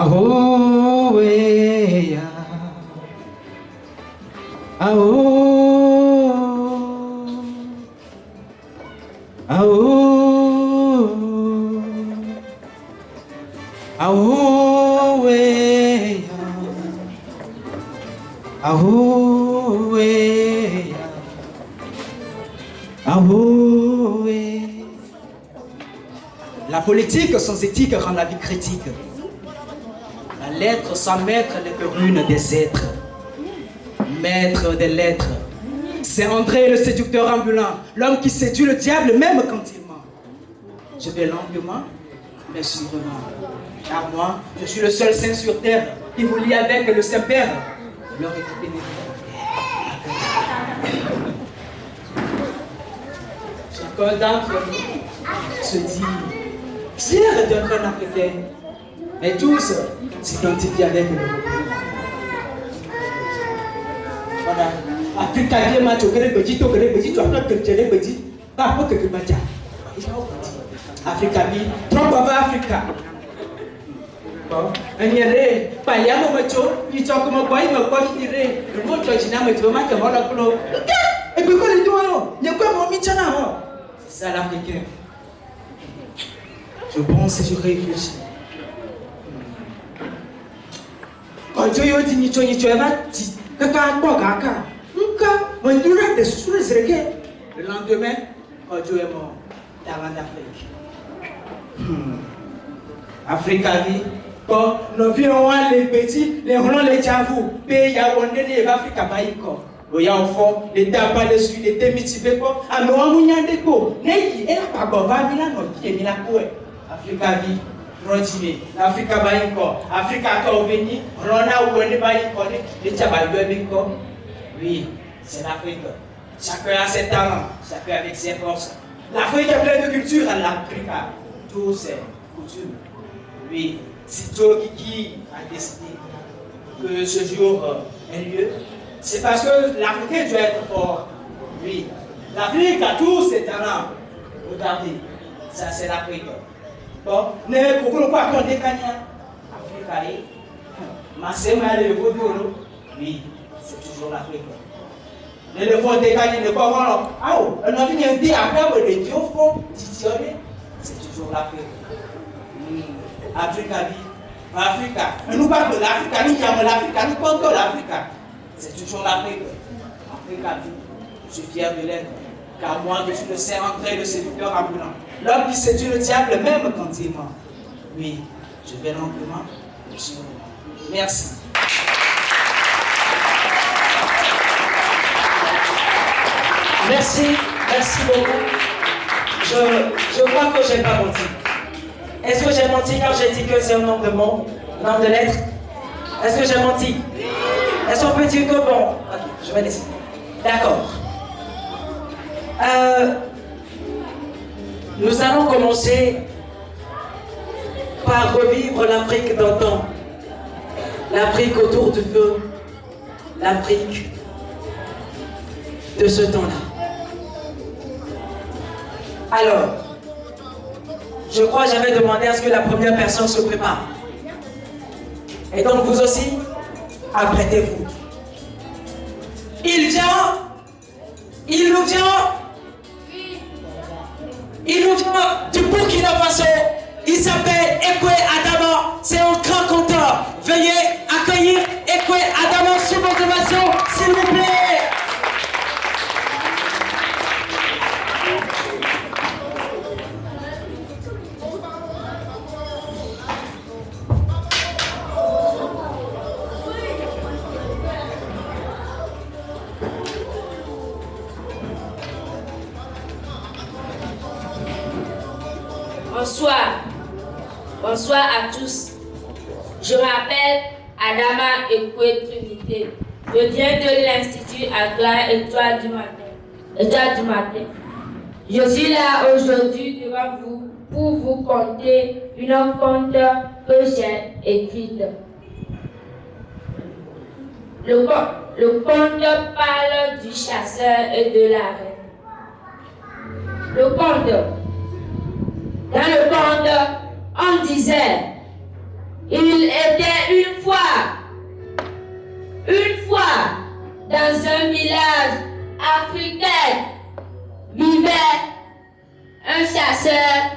Ahoe, Ahoe, Ahoe, Ahoe, Ahoe, Ahoe. La politique sans éthique rend la vie critique. La lettre sans maître n'est que ruine des êtres. Maître des lettres, c'est André le séducteur ambulant, l'homme qui séduit le diable même quand il ment. Je vais lentement, mais sûrement. Car moi, je suis le seul saint sur terre qui vous lie avec le Saint-Père. Leur équipe chacun d'entre nous se dit Pierre d'un jeune africain, mais tous s'identifient avec le voilà. Africa vie ma chokere beji to kere beji to apna kere beji ba ko kere baja. Africa vie trop va Africa. Bon, anyere pa ya mo macho ni to ko mo boy mo ko ni re mo to jina mo to ma ke mo la kulo. E pe ko ni to yo, ni ko mo mi chana ho. C'est ça l'Africain. Je pense et je réfléchis. Quand je yo di ni to eva di le lendemain, Dieu est mort dans l'Afrique. Afrique a dit, bon, nous vivons les petits, les ronds, les tchavous, pays à les Afrique à Baïko. Il y a au fond, les tabacs, les suites, les démitibés, à nous en mouillant des co. N'est-ce pas bon, va venir dans notre pied, mais la couette. Afrique a dit, Rodimé, l'Afrique a Baïko, Afrique a Kaubeni, Rona ou les Baïko, les Tchabaïko. Oui, c'est l'Afrique. Chacun a ses talents, chacun avec ses forces. L'Afrique est pleine de culture, l'Afrique a tous ses coutumes. Oui, c'est Joe qui a décidé que ce jour ait lieu. C'est parce que l'Africain doit être fort. Oui, l'Afrique a tous ses talents. Regardez, ça c'est l'Afrique. Bon, ne pouvons pas compter Kanya. Afrique a eu. Massema le Vodoro. Oui, c'est toujours l'Afrique. Le fond des Kanya ne pas voir. Ah, on a vu un dit après le Dieu fond, c'est toujours l'Afrique. Afrique a vie. Afrique. Nous parlons de l'Afrique, nous avons l'Afrique, nous parlons de l'Afrique. C'est toujours l'Afrique. Afrique a vie. Je suis fier de l'être. Car moi, je suis le Saint André, le séducteur ambulant. L'homme qui séduit le diable même quand il ment. Oui, je vais lentement. Merci. Merci, merci beaucoup. Je crois que je n'ai pas menti. Est-ce que j'ai menti quand j'ai dit que c'est un nom de mots, nom de lettres? Est-ce que j'ai menti? Est-ce qu'on peut dire que bon? Ok, je vais laisser. D'accord. Nous allons commencer par revivre l'Afrique d'antan. L'Afrique autour du feu. L'Afrique de ce temps-là. Alors, je crois que j'avais demandé à ce que la première personne se prépare. Et donc vous aussi, apprêtez-vous. Il nous vient du Burkina Faso. Il s'appelle Ekwe Adama. C'est un grand conteur. Veuillez accueillir Ekwe Adama sous vos ovations, s'il vous plaît. Bonsoir à tous. Je m'appelle Adama Ekwe Trinité. Je viens de l'Institut Agla Étoile du matin. Je suis là aujourd'hui devant vous pour vous conter une conte que j'ai écrite. Le conte parle du chasseur et de la reine. Dans le conte, on disait Il était une fois, dans un village africain, vivait un chasseur,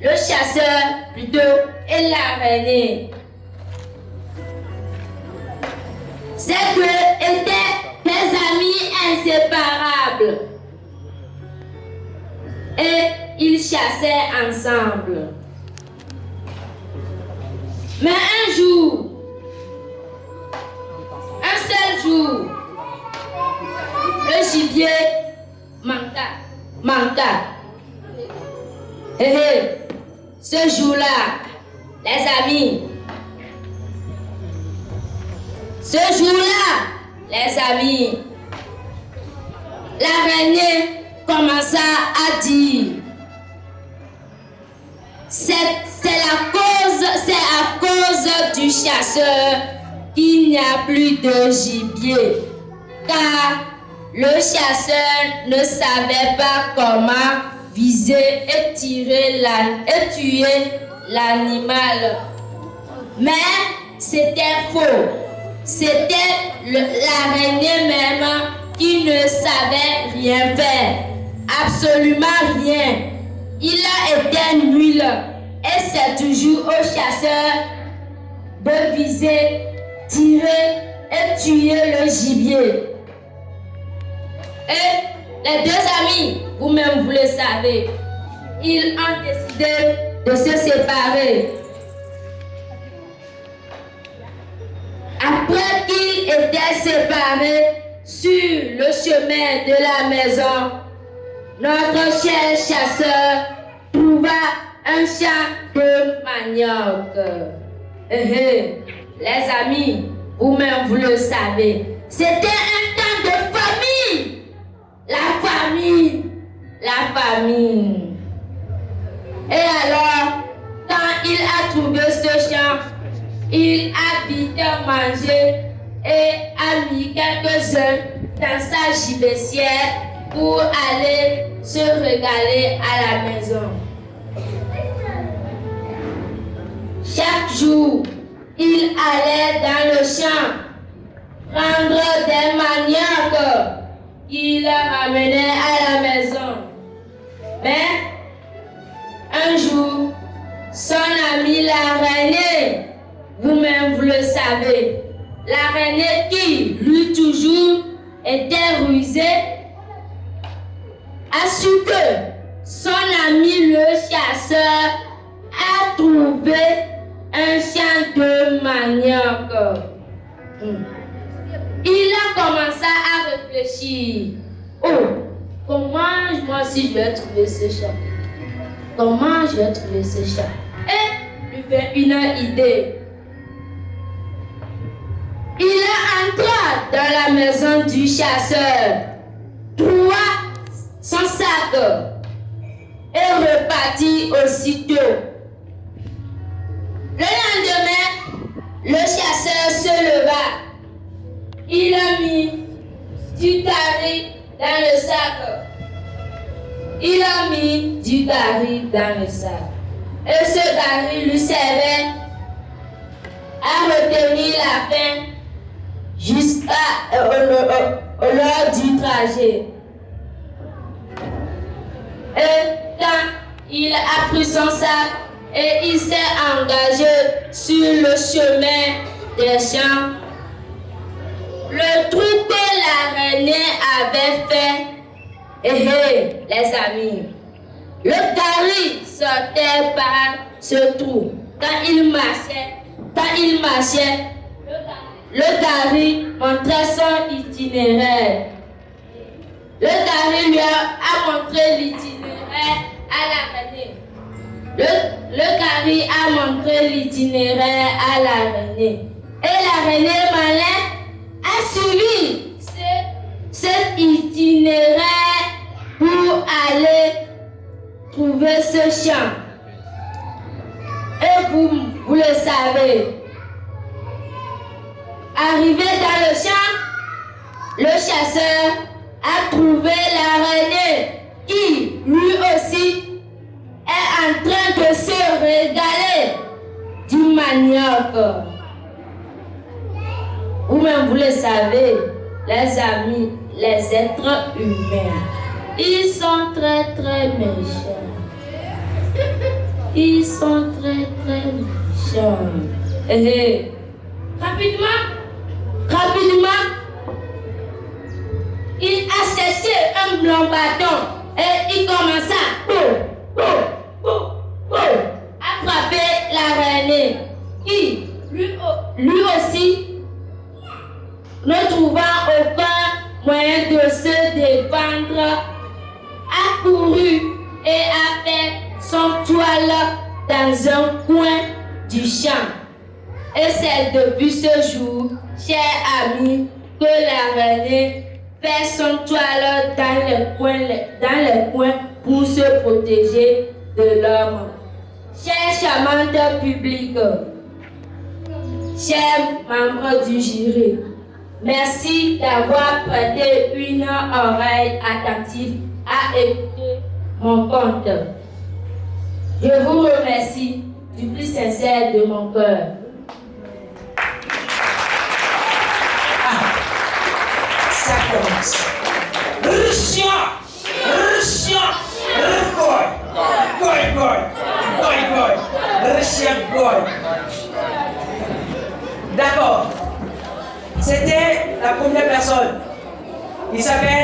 le chasseur plutôt, et l'araignée. Ces deux étaient des amis inséparables et ils chassaient ensemble. Mais un jour, un seul jour, le gibier manqua. Ce jour-là, les amis, l'araignée commença à dire, c'est à cause du chasseur qu'il n'y a plus de gibier, car le chasseur ne savait pas comment viser et tuer l'animal. Mais c'était faux. C'était l'araignée même qui ne savait rien faire. Absolument rien. Il a été nul. Et c'est toujours au chasseur de viser, tirer et tuer le gibier. Et les deux amis, vous-même vous le savez, ils ont décidé de se séparer. Après qu'ils étaient séparés sur le chemin de la maison, notre cher chasseur trouva un champ de manioc. Les amis, vous-même vous le savez, c'était un temps de famille. La famille. Et alors, quand il a trouvé ce champ, il a vite mangé et a mis quelques-uns dans sa gibecière pour aller se régaler à la maison. Chaque jour, il allait dans le champ prendre des maniocs qu'il ramenait à la maison. Mais un jour, son ami l'araignée, vous-même vous le savez, l'araignée qui, lui toujours, était rusée, a su que son ami le chasseur a trouvé un champ de manioc. Il a commencé à réfléchir. Oh, comment moi aussi je vais trouver ce champ? Comment je vais trouver ce champ? Et lui fait une idée. Il entra dans la maison du chasseur, trouva son sac et repartit aussitôt. Le lendemain, le chasseur se leva. Il a mis du curry dans le sac. Et ce curry lui servait à retenir la faim jusqu'à l'heure du trajet. Et quand il a pris son sac et il s'est engagé sur le chemin des champs, le trou que l'araignée avait fait, les amis, le curry sortait par ce trou. Quand il marchait, le curry montrait son itinéraire. Le curry lui a montré l'itinéraire à l'araignée. Le curry a montré l'itinéraire à l'araignée. Et l'araignée malin a suivi cet itinéraire pour aller trouver ce champ. Et vous le savez. Arrivé dans le champ, le chasseur a trouvé l'araignée qui, lui aussi, est en train de se régaler du manioc. Vous-même, vous le savez, les amis, les êtres humains, ils sont très très méchants. Ils sont très très méchants. Rapidement, il a cherché un blanc bâton et il commença à frapper l'araignée qui, lui aussi, ne trouvant aucun moyen de se défendre, a couru et a fait son toile dans un coin du champ. Et c'est depuis ce jour, chers amis, que l'araignée fait son toile dans les coins pour se protéger de l'homme. Chers charmantes publics, chers membres du jury, merci d'avoir prêté une oreille attentive à écouter mon conte. Je vous remercie du plus sincère de mon cœur. Ça commence. D'accord. C'était la première personne. Il s'appelle